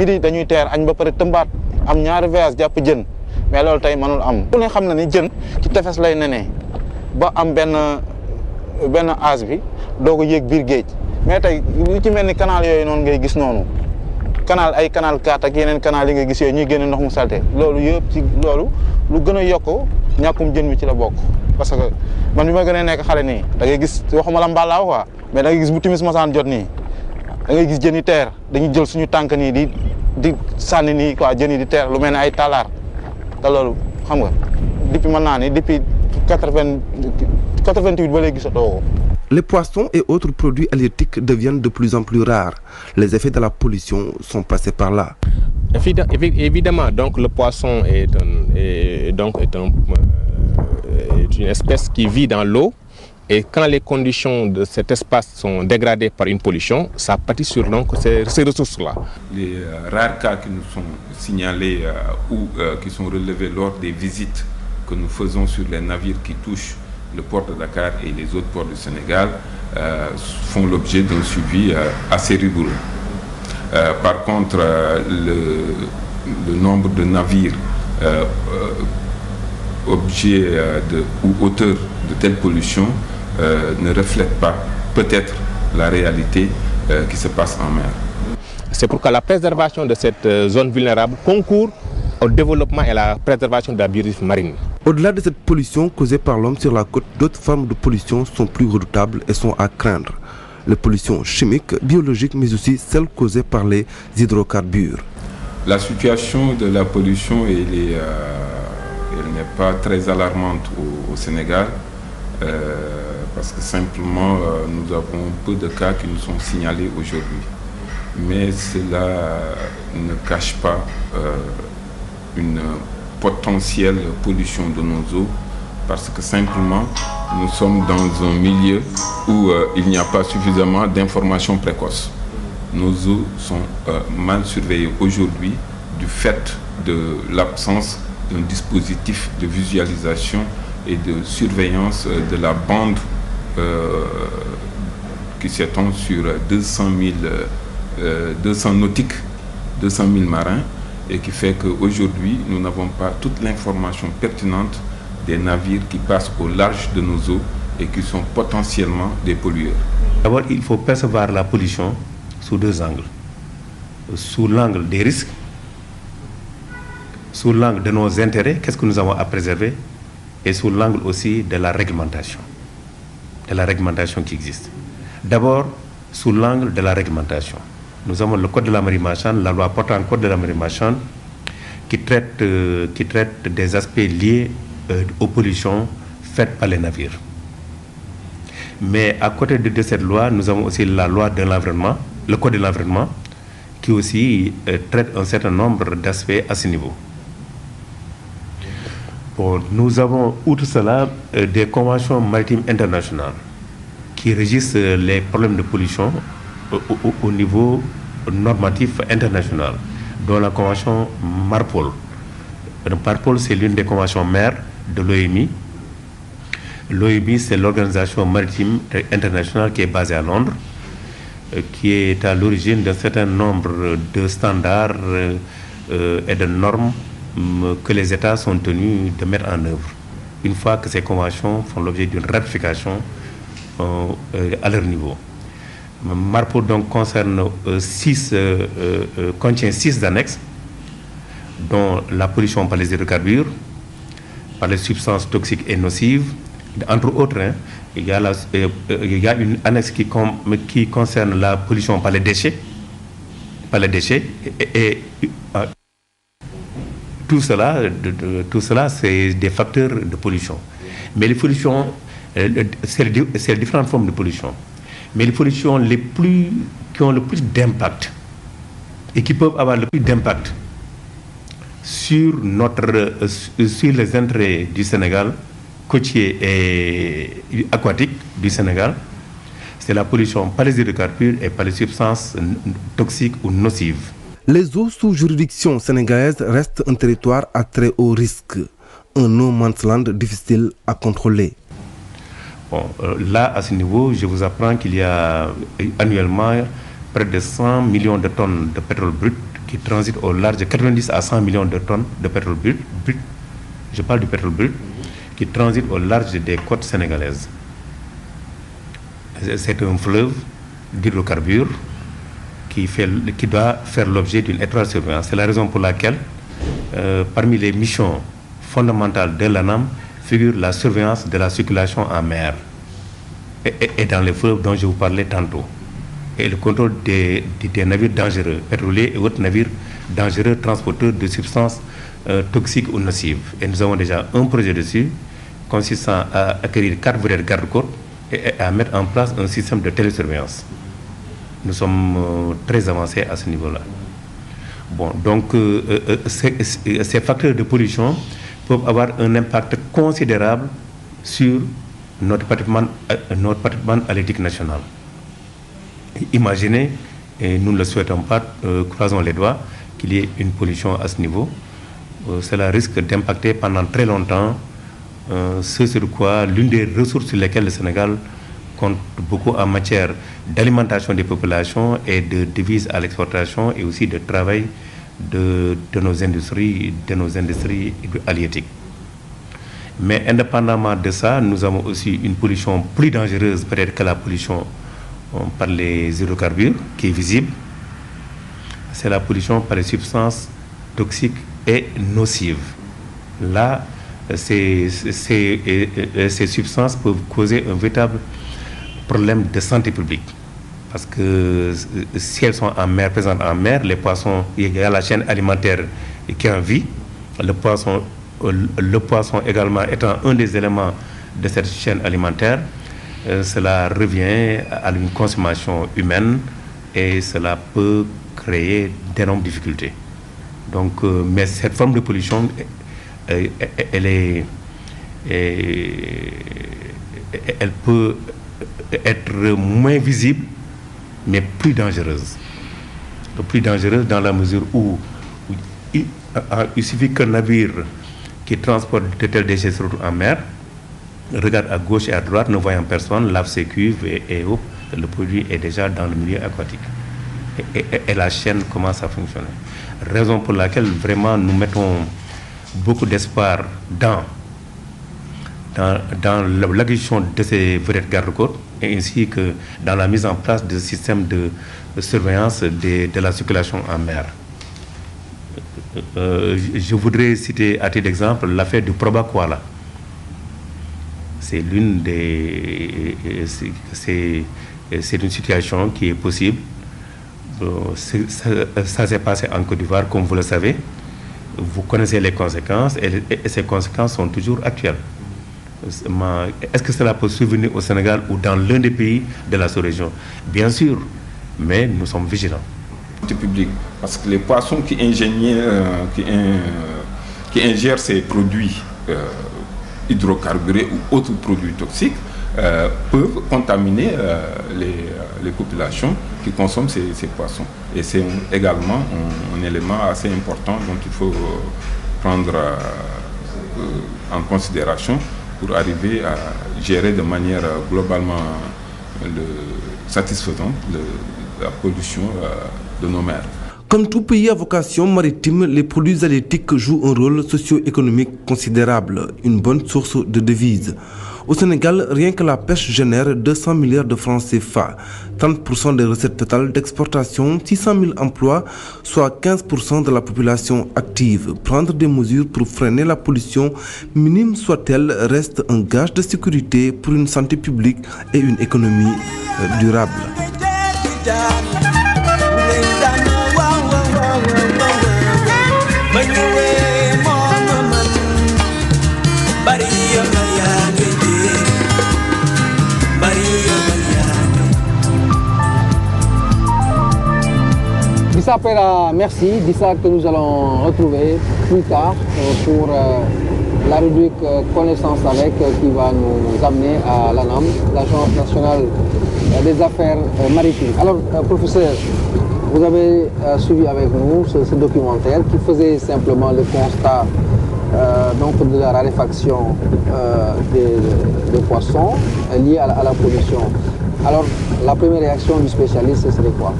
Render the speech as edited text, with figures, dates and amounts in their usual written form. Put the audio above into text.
midi dañuy teer añ ba pare tëmbaat am ñaari voyage jàpp jën mais loolu tey mënul am. ku ne xam na ni jën ci tefes lay nenee ba am benn âge bi doo ko yéeg biir géej mais tey lu ci mel ni canal yooyu noonu ngay gis noonu canal 4 ak yeneen canal yi nga gis yooyu ñuy génne ndox mu salté loolu yëpp ci loolu lu gën a yokk ñàkkum jën bi ci la bokk. parce que man bi ma gën a nekk xale nii da ngay gis waxuma la mbalaaw quoi mais da ngay gis bu timis masaan jot nii da ngay gis jën yi teer dañuy jël suñu tànk nii di sànni nii quoi jën yi di teer lu mel ne ay talaar te loolu xam nga depuis mën naa ni depuis 88 ba léegi gisatoo ko. Les poissons et autres produits halieutiques deviennent de plus en plus rares. Les effets de la pollution sont passés par là. Évidemment, donc le poisson est une espèce qui vit dans l'eau, et quand les conditions de cet espace sont dégradées par une pollution, ça pâtit sur donc ces ressources-là. Les rares cas qui nous sont signalés ou qui sont relevés lors des visites que nous faisons sur les navires qui touchent le port de Dakar et les autres ports du Sénégal font l'objet d'un suivi assez rigoureux. Par contre, le nombre de navires objets ou auteurs de telles pollutions ne reflète pas peut-être la réalité qui se passe en mer. C'est pourquoi la préservation de cette zone vulnérable concourt au développement et à la préservation de la biodiversité marine. Au-delà de cette pollution causée par l'homme sur la côte, d'autres formes de pollution sont plus redoutables et sont à craindre. Les pollutions chimiques, biologiques, mais aussi celles causées par les hydrocarbures. La situation de la pollution, elle n'est pas très alarmante au Sénégal, parce que simplement nous avons peu de cas qui nous sont signalés aujourd'hui. Mais cela ne cache pas une potentielle pollution de nos eaux, parce que simplement nous sommes dans un milieu où il n'y a pas suffisamment d'informations précoces. Nos eaux sont mal surveillées aujourd'hui du fait de l'absence d'un dispositif de visualisation et de surveillance de la bande qui s'étend sur 200 nautiques, 200 000 marins, et qui fait qu'aujourd'hui, nous n'avons pas toute l'information pertinente des navires qui passent au large de nos eaux et qui sont potentiellement des pollueurs. D'abord, il faut percevoir la pollution sous deux angles. Sous l'angle des risques, sous l'angle de nos intérêts, qu'est-ce que nous avons à préserver, et sous l'angle aussi de la réglementation qui existe. D'abord, sous l'angle de la réglementation. Nous avons le Code de la marine marchande, la loi portant le Code de la marine marchande, qui traite des aspects liés aux pollutions faites par les navires. Mais à côté de cette loi, nous avons aussi la loi de l'environnement, le Code de l'environnement, qui aussi traite un certain nombre d'aspects à ce niveau. Bon, nous avons, outre cela, des conventions maritimes internationales qui régissent les problèmes de pollution au niveau normatif international, dont la convention MARPOL. MARPOL, c'est l'une des conventions mères de l'OMI. L'OMI, c'est l'organisation maritime internationale qui est basée à Londres, qui est à l'origine d'un certain nombre de standards et de normes que les États sont tenus de mettre en œuvre, une fois que ces conventions font l'objet d'une ratification à leur niveau. MARPOL donc contient 6 annexes, dont la pollution par les hydrocarbures, par les substances toxiques et nocives, entre autres. Il y a une annexe qui concerne la pollution par les déchets, et tout cela, c'est des facteurs de pollution. Mais les pollutions, c'est différentes formes de pollution. Mais les pollutions qui ont le plus d'impact et qui peuvent avoir le plus d'impact sur les intérêts du Sénégal, côtier et aquatique du Sénégal, c'est la pollution par les hydrocarbures et par les substances toxiques ou nocives. Les eaux sous juridiction sénégalaise restent un territoire à très haut risque, un no man's land difficile à contrôler. Bon, là, à ce niveau, je vous apprends qu'il y a annuellement près de 100 millions de tonnes de pétrole brut qui transitent au large de 90 à 100 millions de tonnes de pétrole brut, je parle du pétrole brut, qui transite au large des côtes sénégalaises. C'est un fleuve d'hydrocarbures qui doit faire l'objet d'une étroite surveillance. C'est la raison pour laquelle, parmi les missions fondamentales de l'ANAM, figure la surveillance de la circulation en mer et dans les fleuves dont je vous parlais tantôt. Et le contrôle des navires dangereux, pétroliers et autres navires dangereux transporteurs de substances toxiques ou nocives. Et nous avons déjà un projet dessus consistant à acquérir 4 vedettes garde-côtes et à mettre en place un système de télésurveillance. Nous sommes très avancés à ce niveau-là. Bon, donc ces facteurs de pollution peuvent avoir un impact considérable sur notre patrimoine halieutique national. Imaginez, et nous ne le souhaitons pas, croisons les doigts, qu'il y ait une pollution à ce niveau. Cela risque d'impacter pendant très longtemps ce sur quoi l'une des ressources sur lesquelles le Sénégal compte beaucoup en matière d'alimentation des populations et de devises à l'exportation et aussi de travail de nos industries halieutiques. Mais indépendamment de ça, nous avons aussi une pollution plus dangereuse peut-être que la pollution par les hydrocarbures, qui est visible. C'est la pollution par les substances toxiques et nocives. Là, ces substances peuvent causer un véritable problème de santé publique. Parce que si elles sont en mer, présentes en mer, les poissons, il y a la chaîne alimentaire qui est en vie. Le poisson également étant un des éléments de cette chaîne alimentaire, cela revient à une consommation humaine et cela peut créer d'énormes difficultés. Donc, mais cette forme de pollution, elle peut être moins visible, mais plus dangereuse. Plus dangereuse dans la mesure où il suffit qu'un navire qui transporte de tels déchets en mer regarde à gauche et à droite, ne voyant personne, lave ses cuves et hop, le produit est déjà dans le milieu aquatique. Et la chaîne commence à fonctionner. Raison pour laquelle vraiment nous mettons beaucoup d'espoir dans l'acquisition de ces vedettes garde-côtes et ainsi que dans la mise en place de systèmes de surveillance de la circulation en mer. Je voudrais citer à titre d'exemple l'affaire du Proba Koala. C'est l'une des... C'est une situation qui est possible. Ça s'est passé en Côte d'Ivoire, comme vous le savez. Vous connaissez les conséquences et ces conséquences sont toujours actuelles. Est-ce que cela peut survenir au Sénégal ou dans l'un des pays de la sous-région? Bien sûr, mais nous sommes vigilants. Public, parce que les poissons qui ingèrent ces produits hydrocarburés ou autres produits toxiques peuvent contaminer les populations qui consomment ces poissons. Et c'est également un élément assez important dont il faut prendre en considération pour arriver à gérer de manière globalement satisfaisante la pollution de nos mers. Comme tout pays à vocation maritime, les produits halieutiques jouent un rôle socio-économique considérable, une bonne source de devises. Au Sénégal, rien que la pêche génère 200 milliards de francs CFA, 30% des recettes totales d'exportation, 600 000 emplois, soit 15% de la population active. Prendre des mesures pour freiner la pollution, minime soit-elle, reste un gage de sécurité pour une santé publique et une économie durable. Dissa Pera, merci. Dissa que nous allons retrouver plus tard pour la rubrique Connaissance avec qui va nous amener à l'ANAM, l'Agence nationale des affaires maritimes. Alors, professeur, vous avez suivi avec nous ce documentaire qui faisait simplement le constat donc de la raréfaction des poissons liés à la pollution. Alors, la première réaction du spécialiste, ce serait quoi?